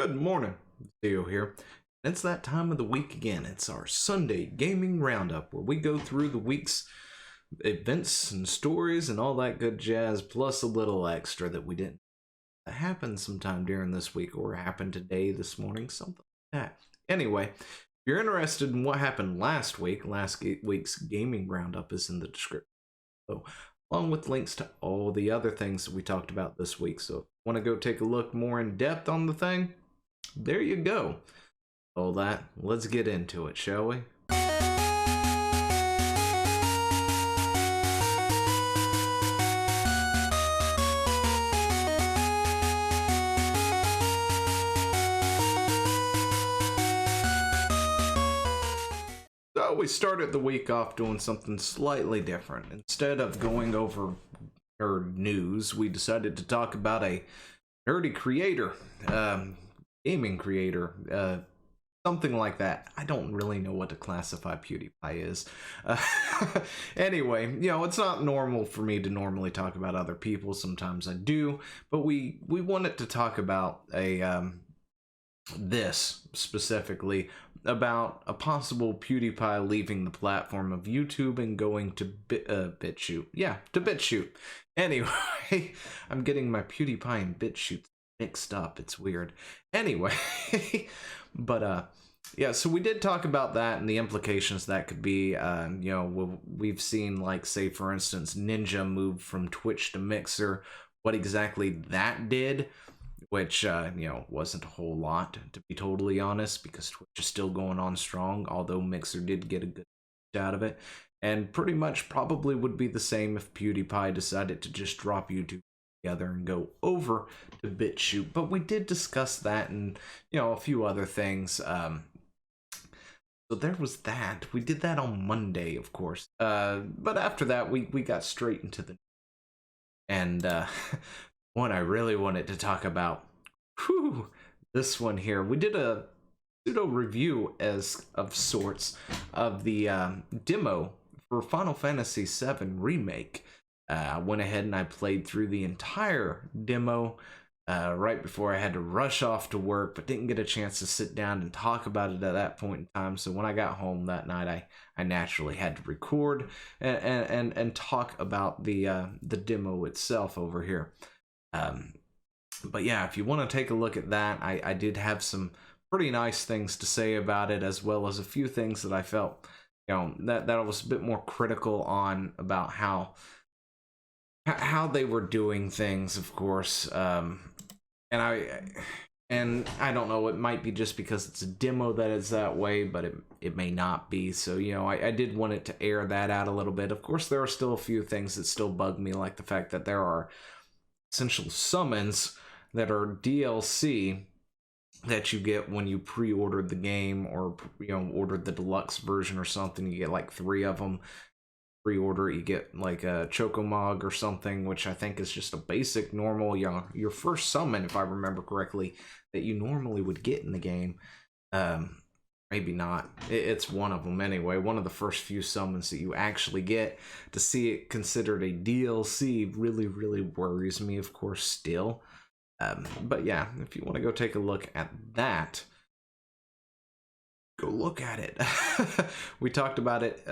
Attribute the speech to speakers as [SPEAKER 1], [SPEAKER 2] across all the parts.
[SPEAKER 1] Good morning, Theo here. It's that time of the week again. It's our Sunday gaming roundup where we go through the week's events and stories and all that good jazz, plus a little extra that we didn't that happened sometime during this week or happened today, this morning, something like that. Anyway, if you're interested in what happened last week's gaming roundup is in the description below, along with links to all the other things that we talked about this week. So if you want to go take a look more in depth on the thing, there you go. All that, let's get into it, shall we? So we started the week off doing something slightly different. Instead of going over nerd news, we decided to talk about a nerdy creator, gaming creator, something like that. I don't really know what to classify PewDiePie is. Anyway, it's not normal for me to normally talk about other people. Sometimes I do, but we wanted to talk about this specifically about a possible PewDiePie leaving the platform of YouTube and going to BitChute. Yeah, to BitChute. Anyway, I'm getting my PewDiePie and BitChute mixed up. It's weird. Anyway, but yeah, so we did talk about that and the implications that could be. We've seen, like, say for instance, Ninja moved from Twitch to Mixer, what exactly that did, which wasn't a whole lot, to be totally honest, because Twitch is still going on strong, although Mixer did get a good out of it, and pretty much probably would be the same if PewDiePie decided to just drop YouTube together and go over to BitChute. But we did discuss that and a few other things. So there was that. We did that on Monday, of course, but after that we got straight into the and one I really wanted to talk about, this one here. We did a pseudo review of sorts of the demo for Final Fantasy VII Remake. I went ahead and I played through the entire demo right before I had to rush off to work, but didn't get a chance to sit down and talk about it at that point in time. So when I got home that night, I naturally had to record and talk about the demo itself over here. But yeah, if you want to take a look at that, I did have some pretty nice things to say about it, as well as a few things that I felt that I was a bit more critical on about how they were doing things, of course. And I don't know, it might be just because it's a demo that is that way, but it may not be. So I did want it to air that out a little bit. Of course, there are still a few things that still bug me, like the fact that there are essential summons that are DLC that you get when you pre-ordered the game, or ordered the deluxe version or something. You get like 3 of them. Pre-order, you get like a Chocomog or something, which I think is just a basic normal your first summon, if I remember correctly, that you normally would get in the game. Maybe not. It's one of them anyway. One of the first few summons that you actually get. To see it considered a DLC really, really worries me, of course, still. But yeah, if you want to go take a look at that, go look at it. We talked about it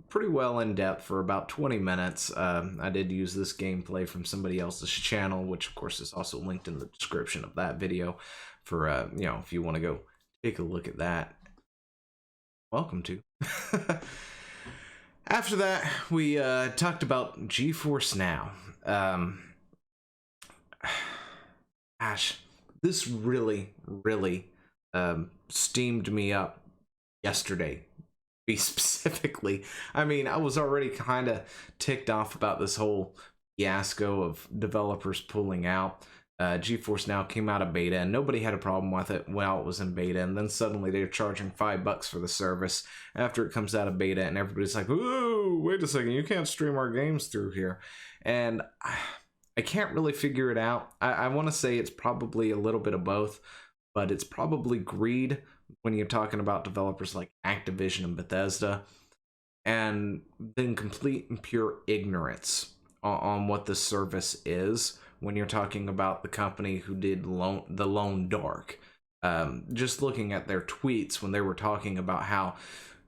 [SPEAKER 1] pretty well in depth for about 20 minutes. I did use this gameplay from somebody else's channel, which of course is also linked in the description of that video for if you want to go take a look at that. Welcome to. After that, we talked about GeForce Now. Gosh, this really steamed me up yesterday, be specifically. I mean, I was already kind of ticked off about this whole fiasco of developers pulling out. GeForce Now came out of beta and nobody had a problem with it while it was in beta, and then suddenly they're charging $5 for the service after it comes out of beta, and everybody's like, "Whoa, wait a second, you can't stream our games through here." And I can't really figure it out. I want to say it's probably a little bit of both, but it's probably greed when you're talking about developers like Activision and Bethesda, and then complete and pure ignorance on what the service is when you're talking about the company who did the Lone Dark. Just looking at their tweets when they were talking about how,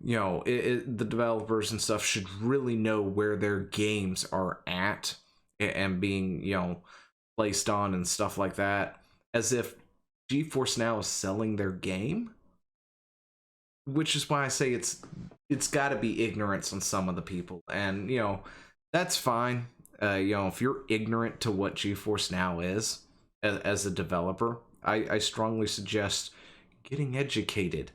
[SPEAKER 1] the developers and stuff should really know where their games are at and being, placed on and stuff like that, as if GeForce Now is selling their game, which is why I say it's got to be ignorance on some of the people, and that's fine. If you're ignorant to what GeForce Now is as a developer, I strongly suggest getting educated.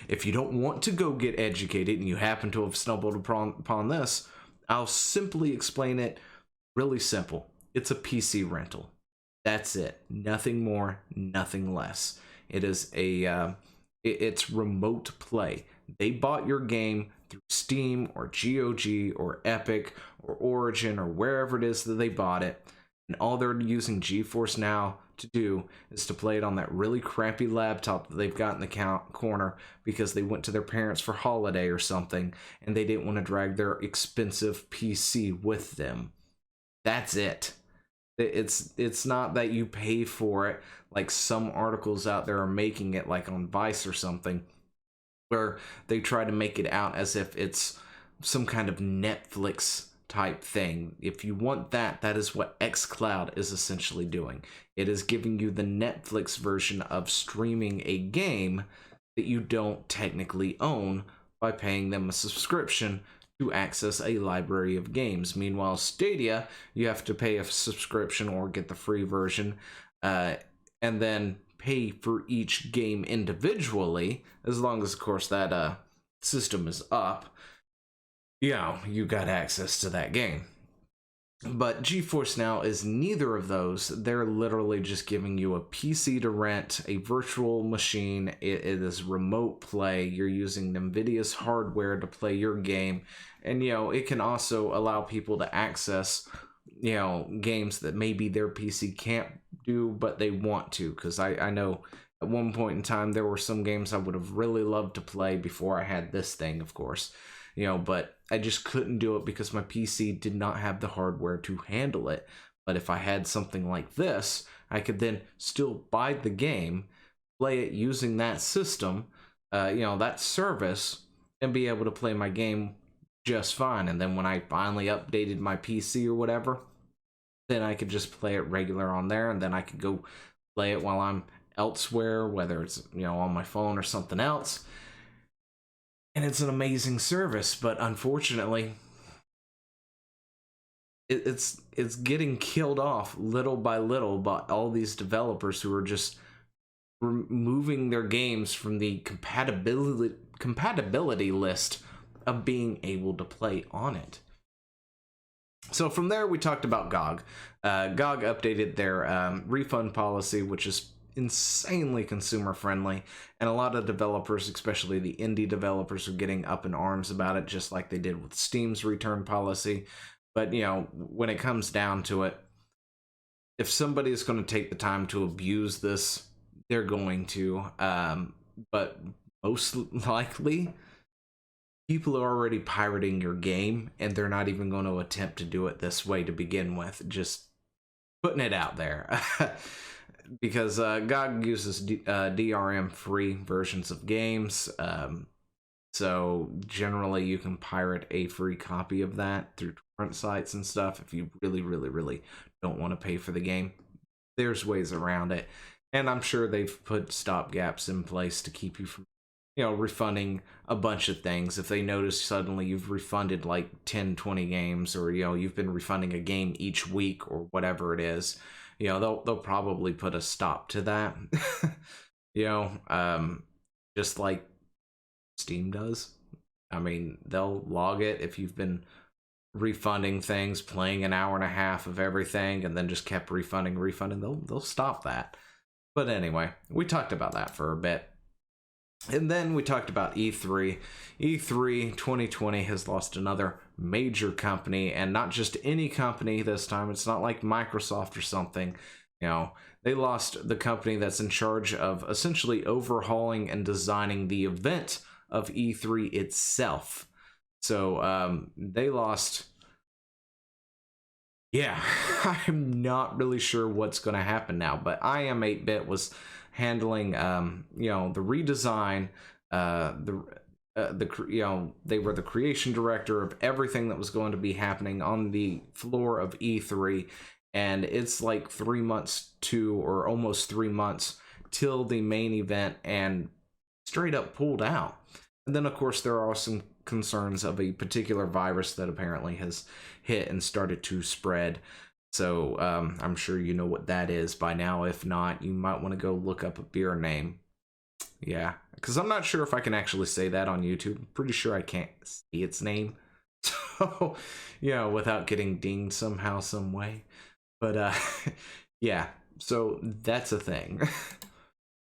[SPEAKER 1] If you don't want to go get educated and you happen to have stumbled upon this, I'll simply explain it really simple. It's a PC rental. That's it. Nothing more, nothing less. It is it's remote play. They bought your game through Steam or GOG or Epic or Origin or wherever it is that they bought it, and all they're using GeForce Now to do is to play it on that really crappy laptop that they've got in the corner because they went to their parents for holiday or something and they didn't want to drag their expensive PC with them. That's it. It's not that you pay for it like some articles out there are making it, like on Vice or something, where they try to make it out as if it's some kind of Netflix type thing. If you want that, that is what xCloud is essentially doing. It is giving you the Netflix version of streaming a game that you don't technically own by paying them a subscription to access a library of games. Meanwhile, Stadia, you have to pay a subscription or get the free version, and then pay for each game individually, as long as, of course, that system is up. You got access to that game. But GeForce Now is neither of those. They're literally just giving you a PC to rent, a virtual machine. It is remote play. You're using NVIDIA's hardware to play your game. And, it can also allow people to access, games that maybe their PC can't do, but they want to. Because I know at one point in time, there were some games I would have really loved to play before I had this thing, of course. But I just couldn't do it because my PC did not have the hardware to handle it. But if I had something like this, I could then still buy the game, play it using that system, that service, and be able to play my game just fine. And then when I finally updated my PC or whatever, then I could just play it regular on there, and then I could go play it while I'm elsewhere, whether it's, on my phone or something else. And it's an amazing service, but unfortunately, it's getting killed off little by little by all these developers who are just removing their games from the compatibility list of being able to play on it. So from there, we talked about GOG. GOG updated their refund policy, which is insanely consumer friendly, and a lot of developers, especially the indie developers, are getting up in arms about it, just like they did with Steam's return policy. But when it comes down to it, if somebody is going to take the time to abuse this, they're going to. But most likely, people are already pirating your game, and they're not even going to attempt to do it this way to begin with. Just putting it out there. Because GOG uses DRM-free versions of games, so generally you can pirate a free copy of that through torrent sites and stuff if you really, really, really don't want to pay for the game. There's ways around it, and I'm sure they've put stopgaps in place to keep you from, refunding a bunch of things. If they notice suddenly you've refunded like 10, 20 games, or, you've been refunding a game each week or whatever it is, they'll probably put a stop to that. Just like Steam does. I mean, they'll log it if you've been refunding things, playing an hour and a half of everything, and then just kept refunding. They'll stop that. But anyway, we talked about that for a bit. And then we talked about E3. E3 2020 has lost another major company, and not just any company this time. It's not like Microsoft or something. They lost the company that's in charge of essentially overhauling and designing the event of E3 itself. So they lost. Yeah, I'm not really sure what's going to happen now, but I Am 8-Bit was handling, the redesign, they were the creation director of everything that was going to be happening on the floor of E3, and it's like 3 months or almost 3 months till the main event, and straight up pulled out. And then of course there are some concerns of a particular virus that apparently has hit and started to spread. So I'm sure you know what that is by now. If not, you might want to go look up a beer name. Yeah, because I'm not sure if I can actually say that on YouTube. I'm pretty sure I can't say its name. So, without getting dinged somehow, some way. But, yeah, so that's a thing.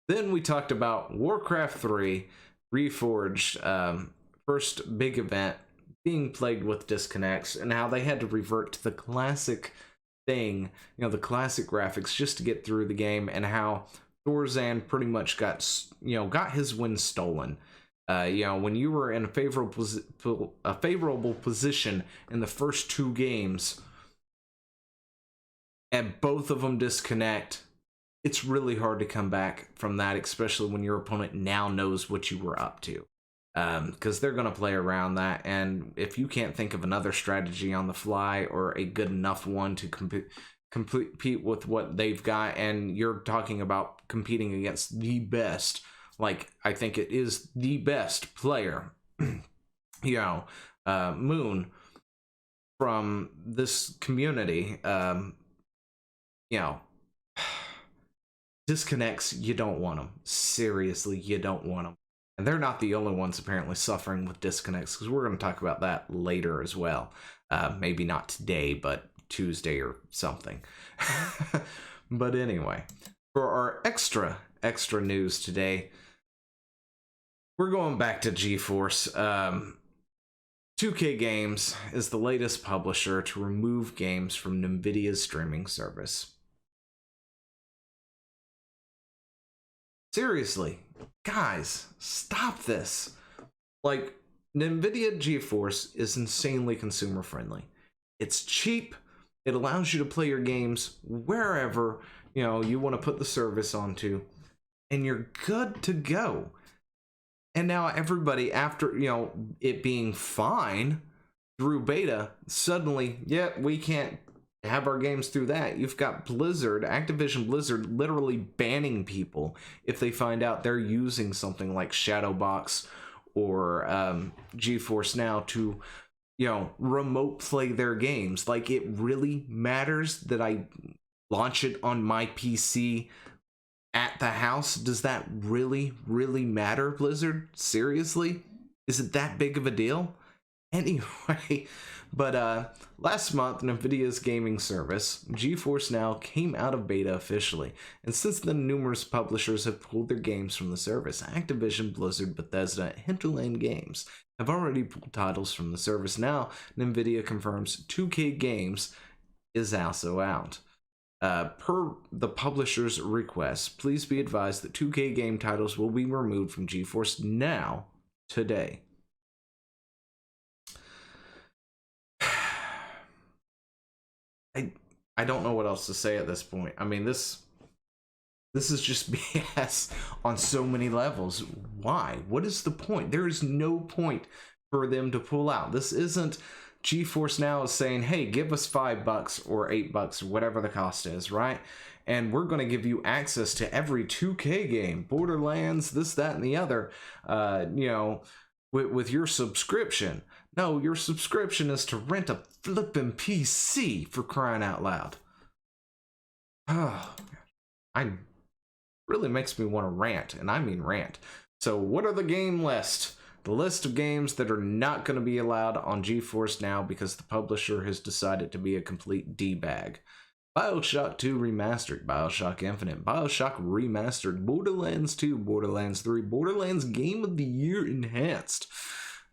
[SPEAKER 1] Then we talked about Warcraft 3 Reforged, first big event, being plagued with disconnects, and how they had to revert to the classic thing, the classic graphics just to get through the game, and how Thorzan pretty much got his win stolen. When you were in a favorable position in the first 2 games, and both of them disconnect, it's really hard to come back from that, especially when your opponent now knows what you were up to. Because they're going to play around that, and if you can't think of another strategy on the fly or a good enough one to compete with what they've got, and you're talking about competing against the best, like I think it is the best player, Moon from this community, disconnects, you don't want them. Seriously, you don't want them. And they're not the only ones apparently suffering with disconnects, because we're going to talk about that later as well. Maybe not today, but Tuesday or something. But anyway, for our extra news today, we're going back to GeForce. 2K Games is the latest publisher to remove games from NVIDIA's streaming service. Seriously, guys, stop this. Like, NVIDIA GeForce is insanely consumer friendly. It's cheap. It allows you to play your games wherever, you want to put the service onto, and you're good to go. And now everybody, after, it being fine through beta, suddenly, we can't have our games through that. You've got Activision Blizzard literally banning people if they find out they're using something like Shadowbox or GeForce Now to, remote play their games. Like, it really matters that I launch it on my PC at the house? Does that really matter, Blizzard? Seriously? Is it that big of a deal? Anyway, but last month, NVIDIA's gaming service, GeForce Now, came out of beta officially, and since then, numerous publishers have pulled their games from the service. Activision, Blizzard, Bethesda, and Hinterland Games have already pulled titles from the service. Now, NVIDIA confirms 2K Games is also out. Per the publisher's request, please be advised that 2K game titles will be removed from GeForce Now today. I don't know what else to say at this point. I mean, this is just BS on so many levels. Why? What is the point? There is no point for them to pull out. This isn't GeForce Now is saying, hey, give us $5 or $8 or whatever the cost is, right? And we're going to give you access to every 2K game, Borderlands, this, that, and the other, with your subscription. No, your subscription is to rent a flippin' PC, for crying out loud. Oh, really makes me want to rant, and I mean rant. So what are the game list? The list of games that are not going to be allowed on GeForce Now because the publisher has decided to be a complete D-bag. BioShock 2 Remastered, BioShock Infinite, BioShock Remastered, Borderlands 2, Borderlands 3, Borderlands Game of the Year Enhanced,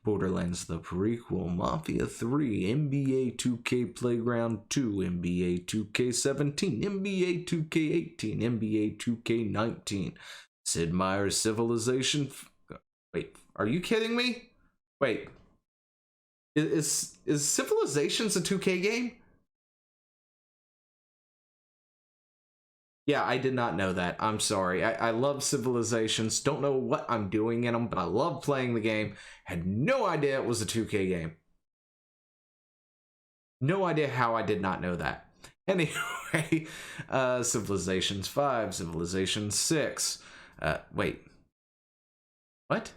[SPEAKER 1] Borderlands the Prequel, Mafia 3, NBA 2K Playground 2, NBA 2K17, NBA 2K18, NBA 2K19, Sid Meier's Civilization... Wait, are you kidding me? Wait. Is Civilizations a 2K game? Yeah, I did not know that. I'm sorry. I love Civilizations. Don't know what I'm doing in them, but I love playing the game. Had no idea it was a 2K game. No idea how I did not know that. Anyway, Civilizations 5, Civilization 6. Wait. What?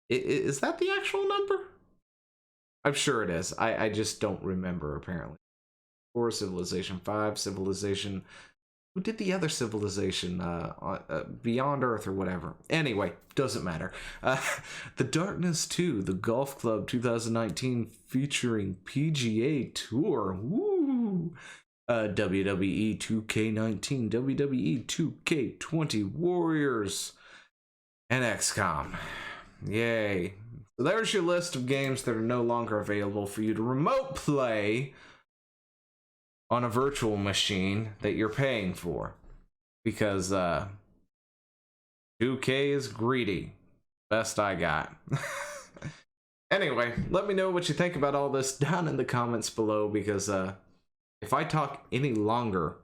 [SPEAKER 1] Is that the actual number? I'm sure it is. I just don't remember, apparently. Or Civilization 5, Civilization... Who did the other Civilization? Beyond Earth or whatever. Anyway, doesn't matter. The Darkness 2, the Golf Club 2019 featuring PGA Tour. Woo! WWE 2K19, WWE 2K20 Warriors, and XCOM. Yay. So there's your list of games that are no longer available for you to remote play on a virtual machine that you're paying for. Because 2K is greedy. Best I got. Anyway, let me know what you think about all this down in the comments below, because if I talk any longer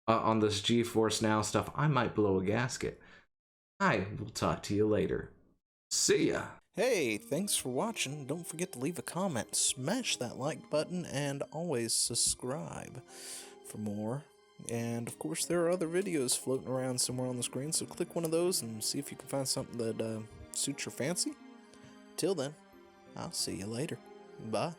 [SPEAKER 1] on this GeForce Now stuff, I might blow a gasket. I will talk to you later. See ya.
[SPEAKER 2] Hey, thanks for watching. Don't forget to leave a comment, smash that like button, and always subscribe for more. And of course, there are other videos floating around somewhere on the screen, so click one of those and see if you can find something that suits your fancy. Till then, I'll see you later. Bye.